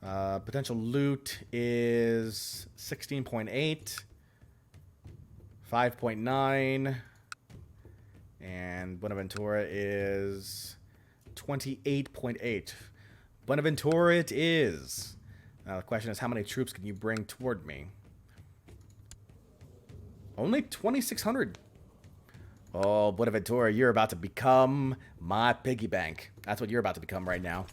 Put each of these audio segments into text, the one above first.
Potential loot is 16.8, 5.9, and Buenaventura is 28.8. Buenaventura it is. Now the question is, how many troops can you bring toward me? Only 2,600. Oh, Buenaventura, you're about to become my piggy bank. That's what you're about to become right now.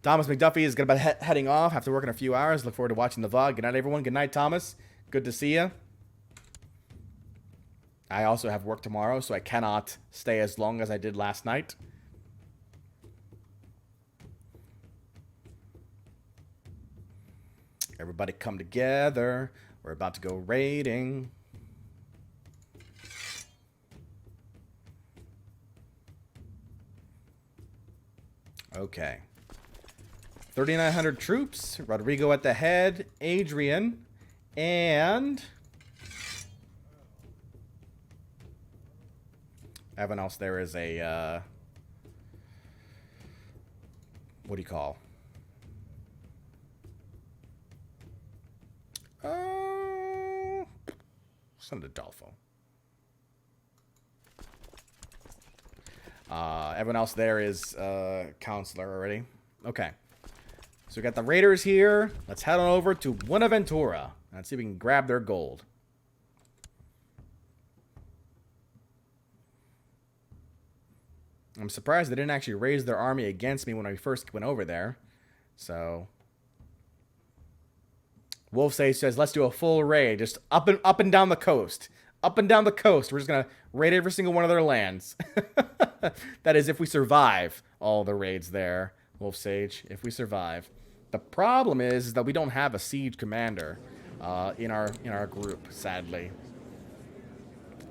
Thomas McDuffie is going to be heading off after working a few hours. Look forward to watching the vlog. Good night, everyone. Good night, Thomas. Good to see you. I also have work tomorrow, so I cannot stay as long as I did last night. Everybody come together. We're about to go raiding. Okay. 3,900 troops. Rodrigo at the head. Adrian. And everyone else there is a, what do you call? San Adolfo. Everyone else there is counselor already. Okay. So we got the raiders here. Let's head on over to Buenaventura. Let's see if we can grab their gold. I'm surprised they didn't actually raise their army against me when I first went over there. So Wolfsage says, let's do a full raid. Just up and down the coast. Up and down the coast. We're just going to raid every single one of their lands. That is if we survive all the raids there, Wolfsage. If we survive. The problem is that we don't have a siege commander in our group, sadly.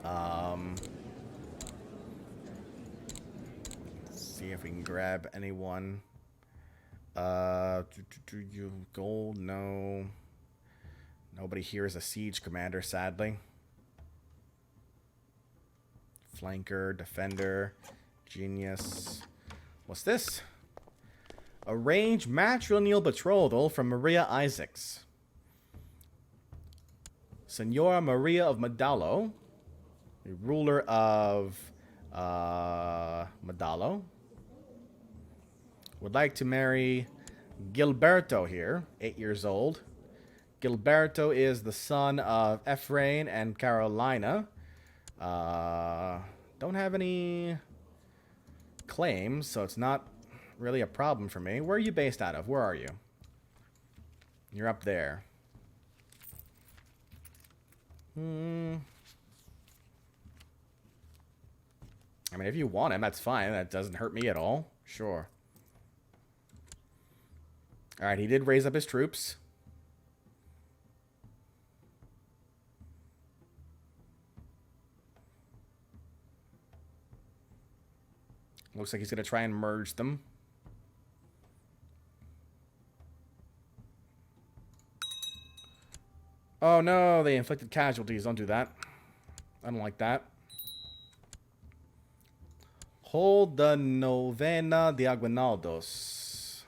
Let's see if we can grab anyone. Gold, no. Nobody here is a siege commander, sadly. Flanker, defender, genius. What's this? Arrange matrilineal betrothal from Maria Isaacs. Senora Maria of Medallo, the ruler of Medallo, would like to marry Gilberto here, 8 years old. Gilberto is the son of Ephraim and Carolina. Don't have any claims, so it's not really a problem for me. Where are you based out of? Where are you? You're up there. I mean, if you want him, that's fine. That doesn't hurt me at all. Sure. Alright, he did raise up his troops. Looks like he's going to try and merge them. Oh no, they inflicted casualties. Don't do that. I don't like that. Hold the Novena de Aguinaldos.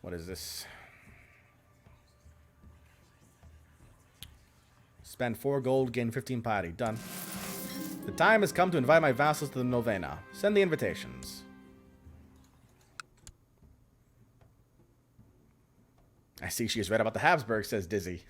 What is this? Spend 4 gold, gain 15 piety. Done. The time has come to invite my vassals to the Novena. Send the invitations. I see she has read about the Habsburgs, says Dizzy.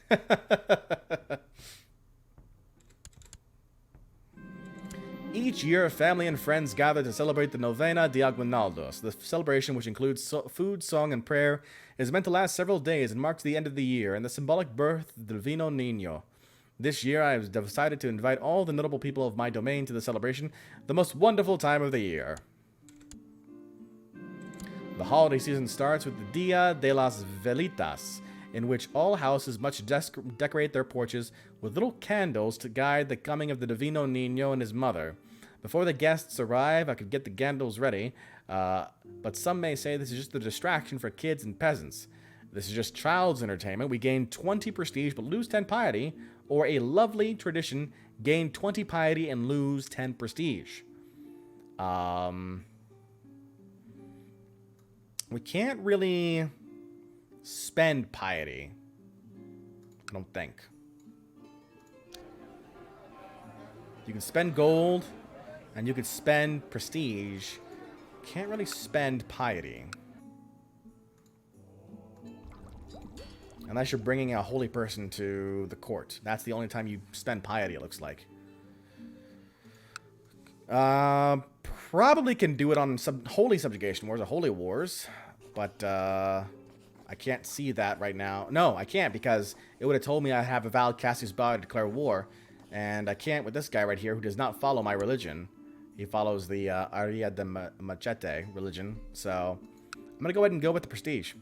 Each year, family and friends gather to celebrate the Novena de Aguinaldos. The celebration, which includes food, song, and prayer, is meant to last several days and marks the end of the year and the symbolic birth of the Divino Niño. This year, I have decided to invite all the notable people of my domain to the celebration, the most wonderful time of the year. The holiday season starts with the Dia de las Velitas, in which all houses must decorate their porches with little candles to guide the coming of the Divino Niño and his mother. Before the guests arrive, I could get the candles ready, but some may say this is just a distraction for kids and peasants. This is just child's entertainment. We gain 20 prestige but lose 10 piety, or a lovely tradition, gain 20 piety and lose 10 prestige. We can't really spend piety. I don't think. You can spend gold, and you could spend prestige. Can't really spend piety. Unless you're bringing a holy person to the court. That's the only time you spend piety, it looks like. Probably can do it on holy subjugation wars or holy wars. But, I can't see that right now. No, I can't because it would have told me I have a valid Cassius Belli to declare war. And I can't with this guy right here who does not follow my religion. He follows the Aria de Machete religion. So, I'm going to go ahead and go with the prestige.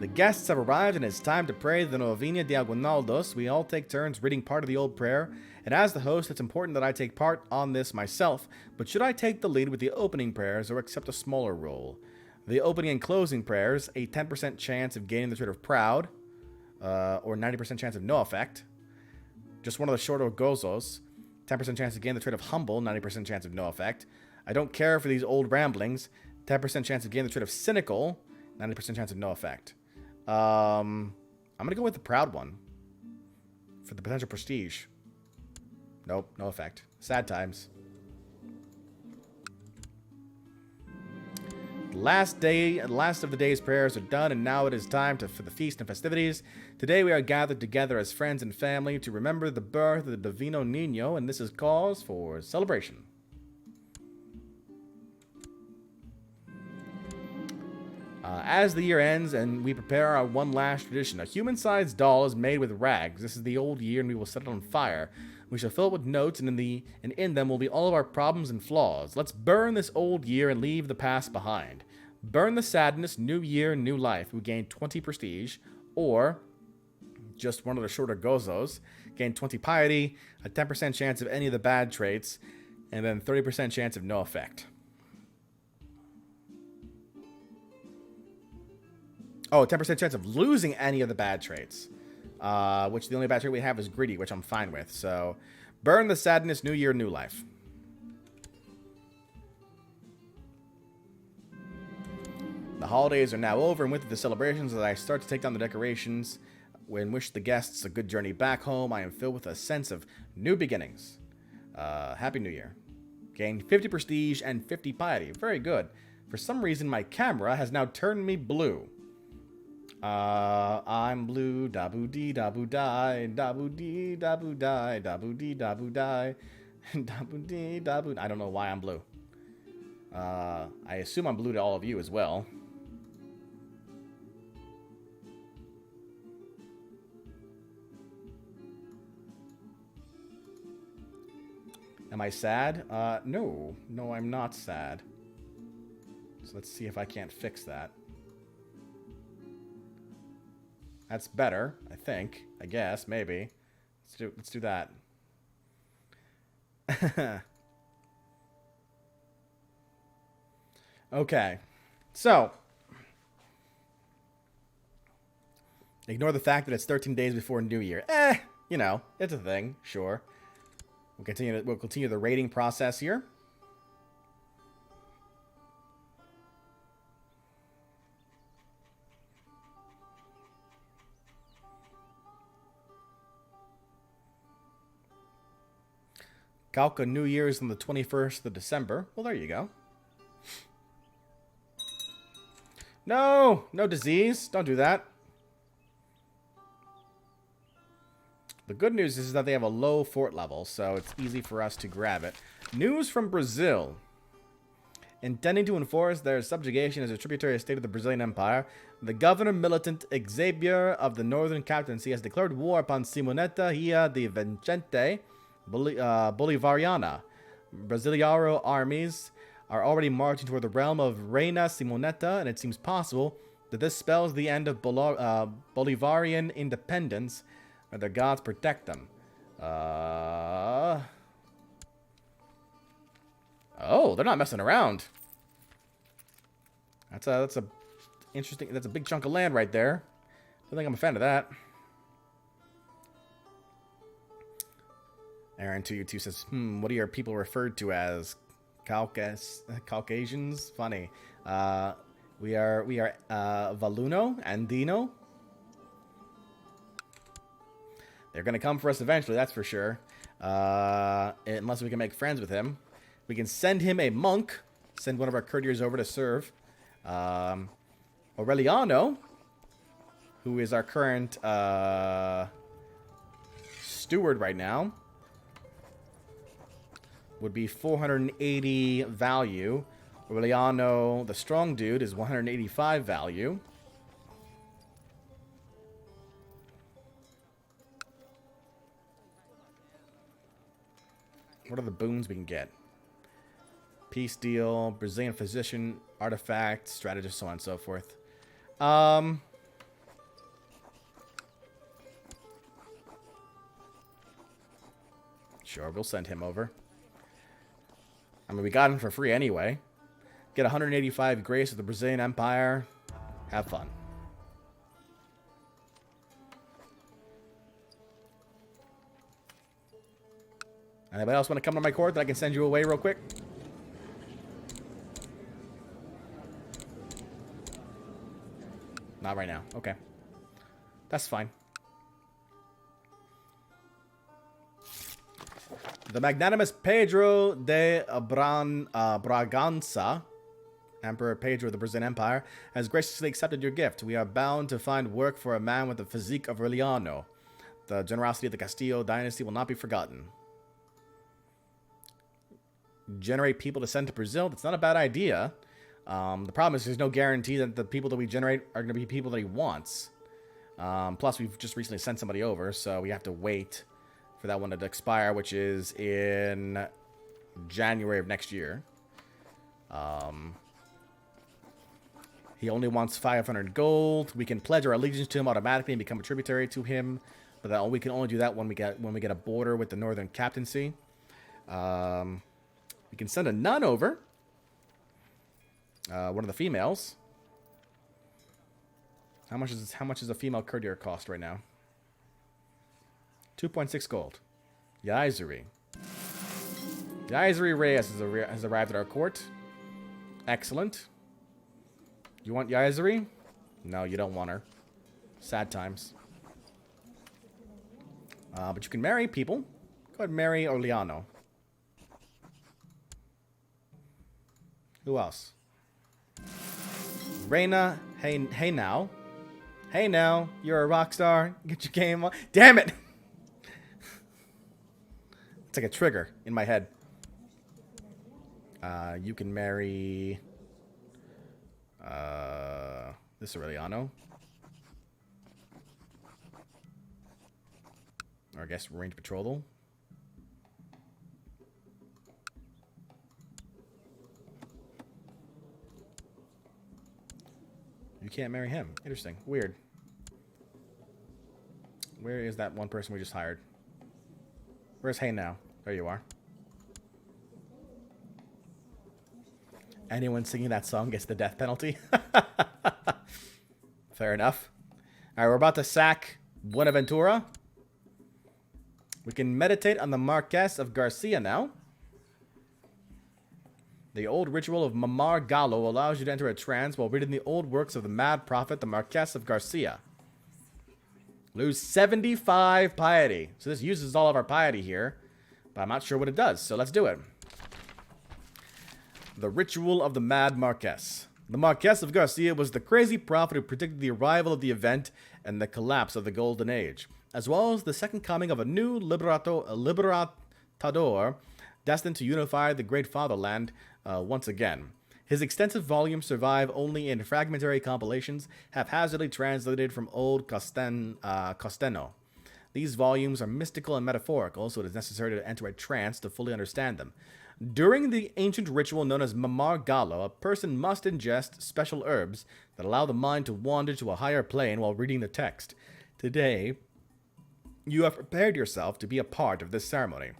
The guests have arrived and it's time to pray the Novena de Aguinaldos. We all take turns reading part of the old prayer. And as the host, it's important that I take part on this myself. But should I take the lead with the opening prayers or accept a smaller role? The opening and closing prayers, a 10% chance of gaining the trait of proud, or 90% chance of no effect. Just one of the shorter gozos, 10% chance to gain the trait of humble, 90% chance of no effect. I don't care for these old ramblings, 10% chance of gaining the trait of cynical, 90% chance of no effect. I'm going to go with the proud one for the potential prestige. Nope, no effect. Sad times. Last of the day's prayers are done, and now it is time for the feast and festivities. Today we are gathered together as friends and family to remember the birth of the Divino Niño, and this is cause for celebration. As the year ends and we prepare our one last tradition, a human-sized doll is made with rags. This is the old year, and we will set it on fire. We shall fill it with notes, and in them will be all of our problems and flaws. Let's burn this old year and leave the past behind. Burn the sadness, new year, new life. We gain 20 prestige, or just one of the shorter gozos. Gain 20 piety, a 10% chance of any of the bad traits, and then 30% chance of no effect. Oh, 10% chance of losing any of the bad traits. Which the only bad trait we have is greedy, which I'm fine with. So, burn the sadness, new year, new life. The holidays are now over, and with the celebrations, as I start to take down the decorations, and wish the guests a good journey back home, I am filled with a sense of new beginnings. Happy New Year. Gained 50 prestige and 50 piety. Very good. For some reason, my camera has now turned me blue. I'm blue, dabu dee dabu die, dabu dee dabu die, dabu dee dabu die, dabu dee dabu. I don't know why I'm blue. I assume I'm blue to all of you as well. Am I sad? No, I'm not sad. So let's see if I can't fix that. That's better, I think. I guess, maybe. Let's do that. Okay. So, ignore the fact that it's 13 days before New Year. You know, it's a thing, sure. We'll continue the rating process here. Calca New Year's on the 21st of December. Well, there you go. No disease. Don't do that. The good news is that they have a low fort level, so it's easy for us to grab it. News from Brazil. Intending to enforce their subjugation as a tributary state of the Brazilian Empire, the governor militant Xavier of the Northern Captaincy has declared war upon Simonetta Ria de Vicente Bolivariana. Brasileiro armies are already marching toward the realm of Reina Simonetta, and it seems possible that this spells the end of Bolivarian independence. May the gods protect them. Oh, they're not messing around. That's a interesting. That's a big chunk of land right there. I think I'm a fan of that. Aaron2U2 says, what are your people referred to as? Caucasians. Funny. We are Valuno, Andino. They're gonna come for us eventually, that's for sure. Unless we can make friends with him. We can send him a monk. Send one of our courtiers over to serve. Aureliano, who is our current steward right now, would be 480 value. Aureliano, the strong dude, is 185 value. What are the boons we can get? Peace deal, Brazilian physician, artifact, strategist, so on and so forth. Sure, we'll send him over. I mean, we got him for free anyway. Get 185 grace of the Brazilian Empire. Have fun. Anybody else want to come to my court that I can send you away real quick? Not right now. Okay. That's fine. The magnanimous Pedro de Bragança, Emperor Pedro of the Brazilian Empire, has graciously accepted your gift. We are bound to find work for a man with the physique of Aureliano. The generosity of the Castillo dynasty will not be forgotten. Generate people to send to Brazil. That's not a bad idea. The problem is there's no guarantee that the people that we generate are going to be people that he wants. Plus, we've just recently sent somebody over, so we have to wait for that one to expire, which is in January of next year. He only wants 500 gold. We can pledge our allegiance to him automatically and become a tributary to him, but we can only do that when we get a border with the Northern Captaincy. We can send a nun over. One of the females. How much is a female courtier cost right now? 2.6 gold. Yaizuri. Yaizuri Reyes has arrived at our court. Excellent. You want Yaizuri? No, you don't want her. Sad times. But you can marry people. Go ahead and marry Aureliano. Who else? Reina, hey now. Hey now, you're a rock star. Get your game on. Damn it! It's like a trigger in my head. You can marry... this Aureliano. Or I guess range betrothal. You can't marry him. Interesting. Weird. Where is that one person we just hired? Where's Hey Now? There you are. Anyone singing that song gets the death penalty. Fair enough. Alright, we're about to sack Buenaventura. We can meditate on the Marquess of Garcia now. The old ritual of Mamar Gallo allows you to enter a trance while reading the old works of the mad prophet, the Marquess of Garcia. Lose 75 piety. So this uses all of our piety here, but I'm not sure what it does, so let's do it. The ritual of the Mad Marquess. The Marquess of Garcia was the crazy prophet who predicted the arrival of the event and the collapse of the Golden Age, as well as the second coming of a new liberatador destined to unify the great fatherland once again. His extensive volumes survive only in fragmentary compilations, haphazardly translated from Old Costeno. These volumes are mystical and metaphorical, so it is necessary to enter a trance to fully understand them. During the ancient ritual known as Mamar Gallo, a person must ingest special herbs that allow the mind to wander to a higher plane while reading the text. Today, you have prepared yourself to be a part of this ceremony.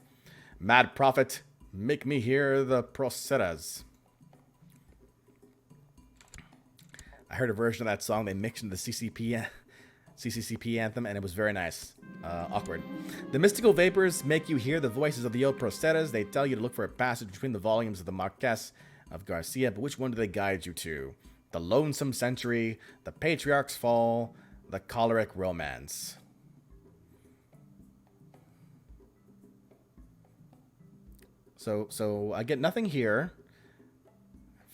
Mad prophet, make me hear the procedas. I heard a version of that song they mixed into the CCP CCCP anthem, and it was very nice. Awkward. The mystical vapors make you hear the voices of the old procetas. They tell you to look for a passage between the volumes of the Marquess of Garcia, but which one do they guide you to? The Lonesome Century, the Patriarch's Fall, the Choleric Romance. So I get nothing here.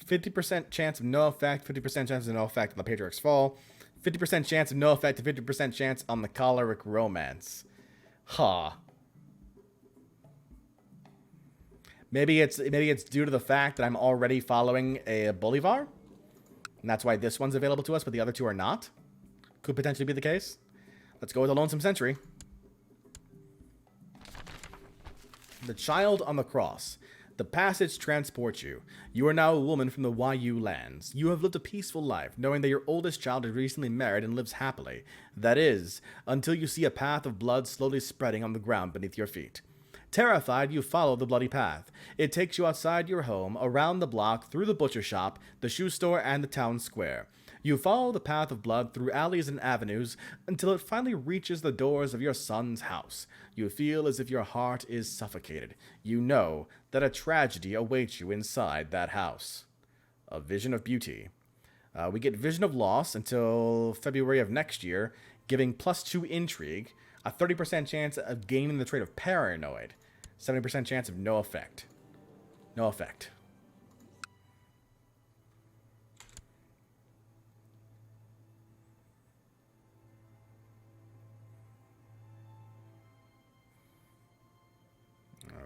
50% chance of no effect, 50% chance of no effect on the Patriarch's Fall, 50% chance of no effect, 50% chance on the Choleric Romance. Huh. Maybe it's due to the fact that I'm already following a Bolivar, and that's why this one's available to us, but the other two are not. Could potentially be the case. Let's go with the Lonesome Century. The Child on the Cross. The passage transports you. You are now a woman from the YU lands. You have lived a peaceful life, knowing that your oldest child is recently married and lives happily. That is, until you see a path of blood slowly spreading on the ground beneath your feet. Terrified, you follow the bloody path. It takes you outside your home, around the block, through the butcher shop, the shoe store, and the town square. You follow the path of blood through alleys and avenues until it finally reaches the doors of your son's house. You feel as if your heart is suffocated. You know that a tragedy awaits you inside that house. A Vision of Beauty. We get Vision of Loss until February of next year, giving +2 intrigue, a 30% chance of gaining the trait of paranoid, 70% chance of no effect. No effect.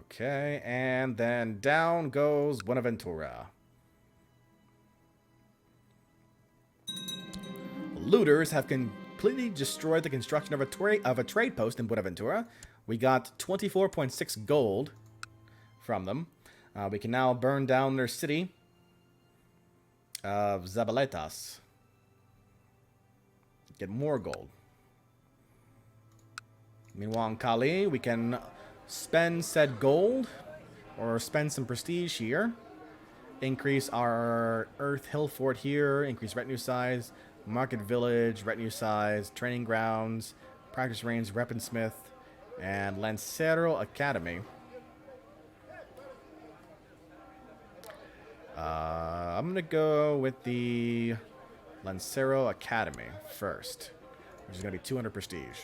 Okay, and then down goes Buenaventura. Looters have completely destroyed the construction of a trade post in Buenaventura. We got 24.6 gold from them. We can now burn down their city of Zabaletas. Get more gold. Meanwhile, in Cali, we can spend said gold, or spend some prestige here. Increase our Earth Hill Fort here, increase retinue size, Market Village, retinue size, training grounds, practice range, weaponsmith, and Lancero Academy. I'm gonna go with the Lancero Academy first, which is gonna be 200 prestige.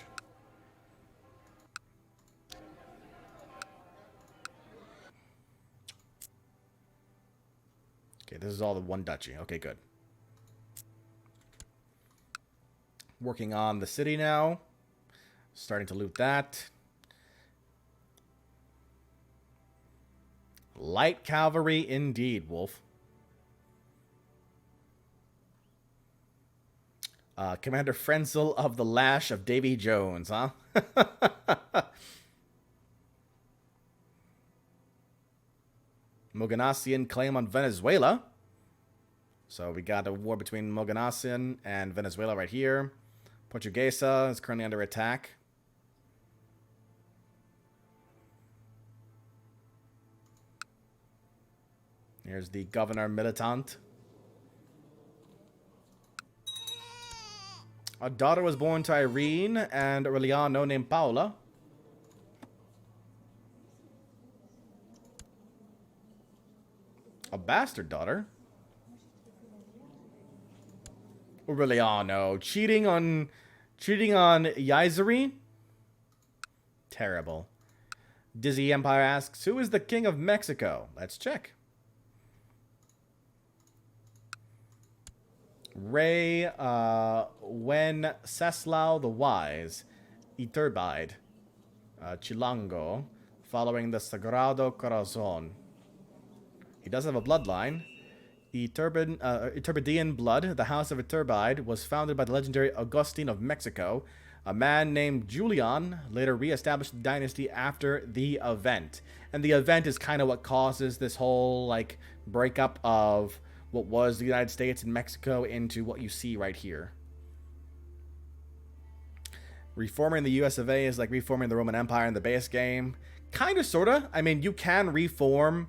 Okay, this is all the one duchy. Okay, good. Working on the city now. Starting to loot that. Light cavalry indeed, Wolf. Commander Frenzel of the Lash of Davy Jones, huh? Moganasian claim on Venezuela. So we got a war between Moganasian and Venezuela right here. Portuguesa is currently under attack. Here's the Governor Militant. A daughter was born to Irene and Aureliano named Paula. A bastard daughter. Aureliano cheating on Yizeri? Terrible. Dizzy Empire asks, who is the King of Mexico? Let's check. Rey Wenceslao the Wise, Iturbide, Chilango, following the Sagrado Corazon. He does have a bloodline. Iturbidean blood, the House of Iturbide, was founded by the legendary Augustine of Mexico. A man named Julian later re-established the dynasty after the event. And the event is kind of what causes this whole, like, breakup of what was the United States and Mexico into what you see right here. Reforming the US of A is like reforming the Roman Empire in the base game. Kind of, sort of. I mean, you can reform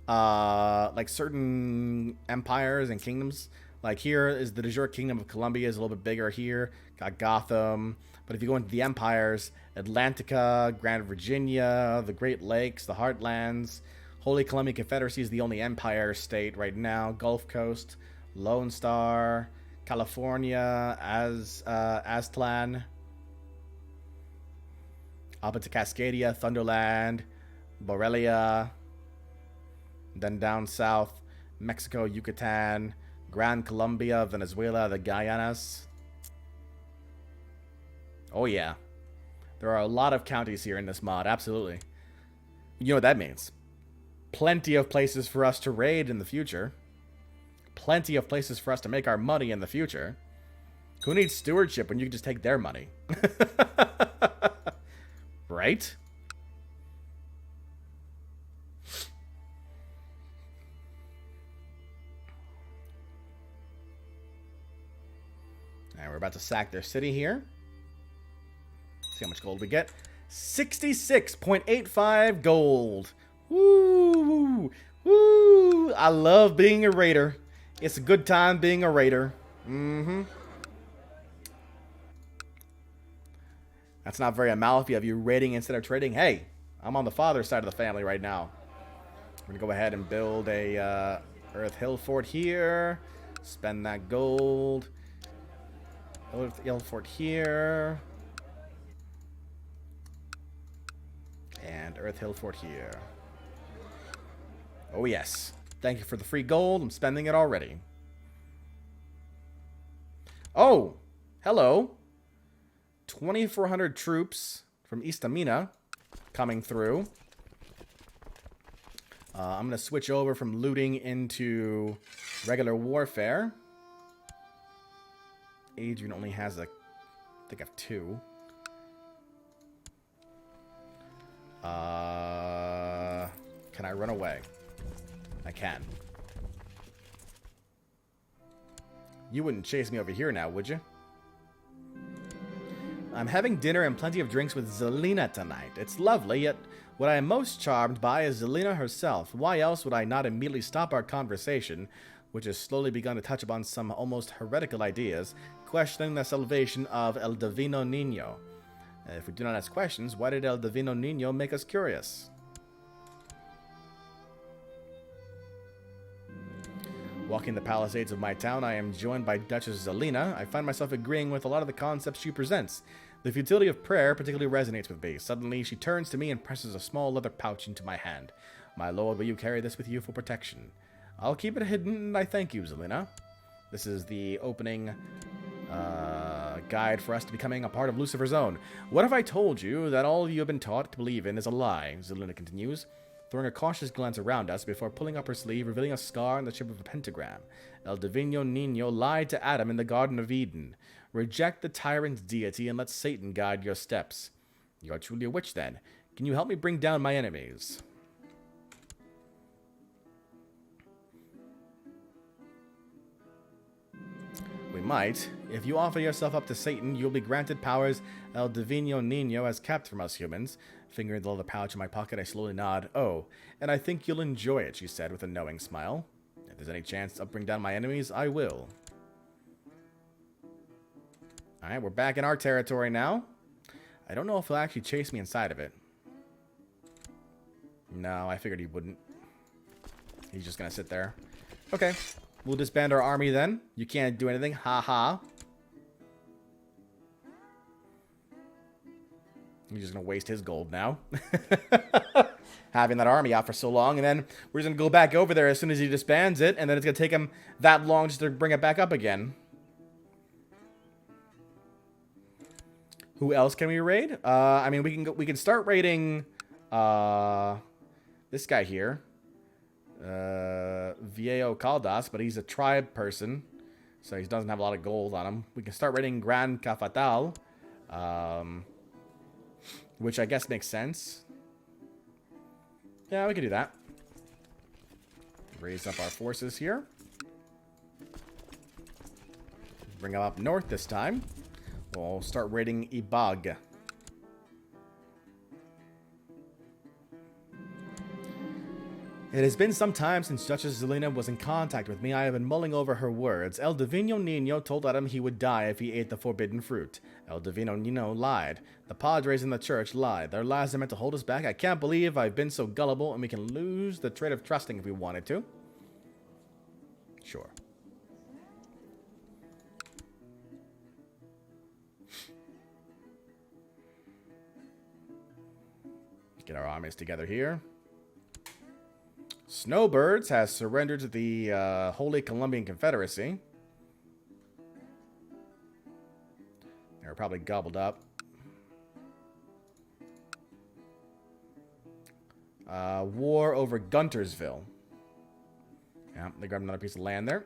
like certain empires and kingdoms, Like here is the de jure Kingdom of Colombia is a little bit bigger here. Got Gotham. But if you go into the empires, Atlantica, Grand Virginia, the Great Lakes, the Heartlands, Holy Colombian Confederacy is the only empire state right now. Gulf Coast, Lone Star, California, Aztlan, up into Cascadia, Thunderland, Borrelia, then down south, Mexico, Yucatan, Gran Colombia, Venezuela, the Guyanas. Oh yeah, there are a lot of counties here in this mod, absolutely. You know what that means. Plenty of places for us to raid in the future. Plenty of places for us to make our money in the future. Who needs stewardship when you can just take their money? Right? Alright, we're about to sack their city here. See how much gold we get. 66.85 gold. Woo! Woo! I love being a raider. It's a good time being a raider. Mm-hmm. That's not very Amalfi of you raiding instead of trading. Hey, I'm on the father's side of the family right now. We're going to go ahead and build a Earth Hill Fort here. Spend that gold. Earth Hill Fort here. And Earth Hill Fort here. Oh, yes. Thank you for the free gold. I'm spending it already. Oh, hello. 2,400 troops from Istamina coming through. I'm going to switch over from looting into regular warfare. Adrian only has I think I have 2. Can I run away? I can. You wouldn't chase me over here now, would you? I'm having dinner and plenty of drinks with Zelina tonight. It's lovely, yet what I am most charmed by is Zelina herself. Why else would I not immediately stop our conversation, which has slowly begun to touch upon some almost heretical ideas, questioning the salvation of El Divino Niño? If we do not ask questions, why did El Divino Niño make us curious? Walking the palisades of my town, I am joined by Duchess Zelina. I find myself agreeing with a lot of the concepts she presents. The futility of prayer particularly resonates with me. Suddenly, she turns to me and presses a small leather pouch into my hand. My lord, will you carry this with you for protection? I'll keep it hidden, and I thank you, Zelina. This is the opening guide for us to becoming a part of Lucifer's own. What if I told you that all you have been taught to believe in is a lie? Zelina continues, throwing a cautious glance around us before pulling up her sleeve, revealing a scar in the shape of a pentagram. El Divino Niño lied to Adam in the Garden of Eden. Reject the tyrant's deity and let Satan guide your steps. You are truly a witch, then. Can you help me bring down my enemies? We might. If you offer yourself up to Satan, you'll be granted powers El Divino Niño has kept from us humans. Fingering the leather pouch in my pocket, I slowly nod. Oh, and I think you'll enjoy it, she said with a knowing smile. If there's any chance to bring down my enemies, I will. Alright, we're back in our territory now. I don't know if he'll actually chase me inside of it. No, I figured he wouldn't. He's just gonna sit there. Okay. We'll disband our army then. You can't do anything. Ha ha. He's just going to waste his gold now. Having that army out for so long. And then we're just going to go back over there as soon as he disbands it. And then it's going to take him that long just to bring it back up again. Who else can we raid? I mean, we can start raiding this guy here. Viejo Caldas, but he's a tribe person, so he doesn't have a lot of gold on him. We can start raiding Gran Cafatal, which I guess makes sense. Yeah, we can do that. Raise up our forces here. Bring them up north this time. We'll start raiding Ibag. It has been some time since Duchess Zelina was in contact with me. I have been mulling over her words. El Divino Nino told Adam he would die if he ate the forbidden fruit. El Divino Nino lied. The padres in the church lied. Their lies are meant to hold us back. I can't believe I've been so gullible, and we can lose the trait of trusting if we wanted to. Sure. Get our armies together here. Snowbirds has surrendered to the Holy Colombian Confederacy. They were probably gobbled up. War over Guntersville. Yeah, they grabbed another piece of land there.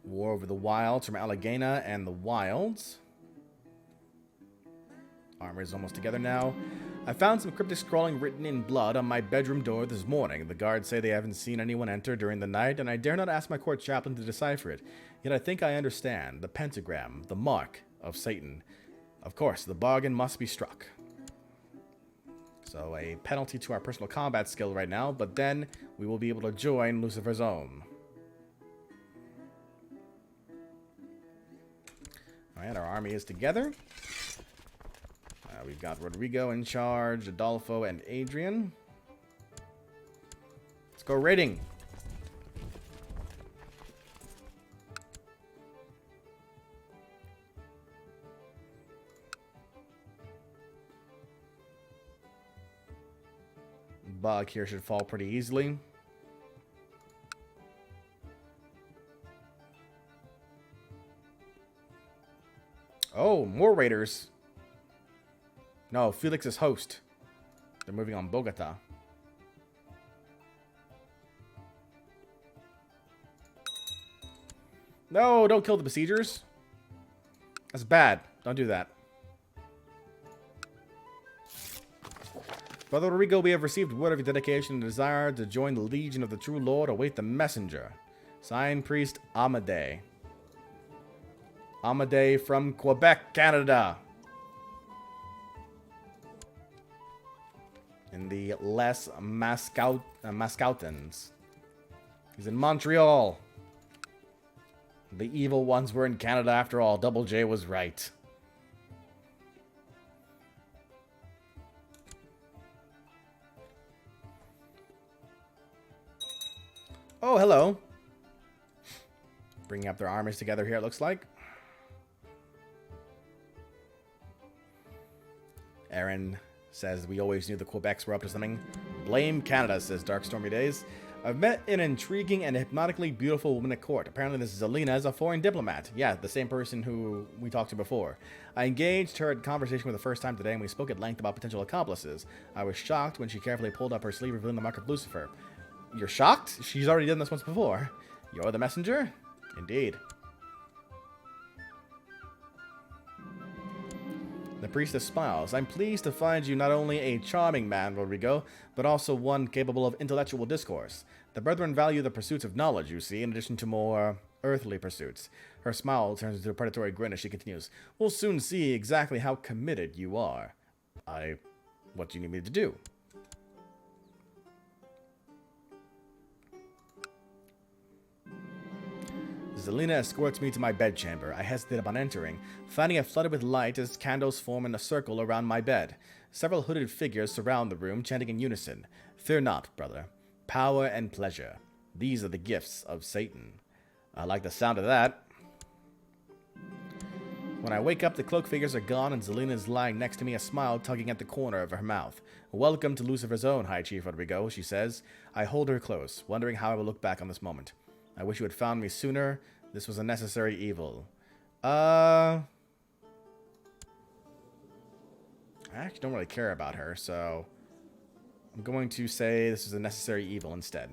War over the Wilds from Alleghena and the Wilds. Armor is almost together now. I found some cryptic scrawling written in blood on my bedroom door this morning. The guards say they haven't seen anyone enter during the night, and I dare not ask my court chaplain to decipher it. Yet I think I understand. The pentagram, the mark of Satan. Of course, the bargain must be struck. So a penalty to our personal combat skill right now, but then we will be able to join Lucifer's own. Alright, our army is together. We've got Rodrigo in charge, Adolfo, and Adrian. Let's go raiding. Bug here should fall pretty easily. Oh, more raiders. No, Felix is host. They're moving on Bogota. No, don't kill the besiegers. That's bad. Don't do that. Brother Rodrigo, we have received word of your dedication and desire to join the Legion of the True Lord. Await the messenger. Signed, Priest Amadei. Amadei from Quebec, Canada. In the Les Mascoutins. He's in Montreal. The evil ones were in Canada after all. Double J was right. Oh, hello. Bringing up their armies together here, it looks like. Aaron says, we always knew the Quebecs were up to something. Blame Canada, says Dark Stormy Days. I've met an intriguing and hypnotically beautiful woman at court. Apparently this is Alina, is a foreign diplomat. Yeah, the same person who we talked to before. I engaged her in conversation for the first time today, and we spoke at length about potential accomplices. I was shocked when she carefully pulled up her sleeve, revealing the mark of Lucifer. You're shocked? She's already done this once before. You're the messenger? Indeed. The priestess smiles. I'm pleased to find you not only a charming man, Rodrigo, but also one capable of intellectual discourse. The brethren value the pursuits of knowledge, you see, in addition to more earthly pursuits. Her smile turns into a predatory grin as she continues. We'll soon see exactly how committed you are. What do you need me to do? Zelina escorts me to my bedchamber. I hesitate upon entering, finding it flooded with light as candles form in a circle around my bed. Several hooded figures surround the room, chanting in unison. Fear not, brother. Power and pleasure. These are the gifts of Satan. I like the sound of that. When I wake up, the cloaked figures are gone, and Zelina is lying next to me, a smile tugging at the corner of her mouth. Welcome to Lucifer's own, High Chief Rodrigo, she says. I hold her close, wondering how I will look back on this moment. I wish you had found me sooner. This was a necessary evil. I actually don't really care about her, so I'm going to say this is a necessary evil instead.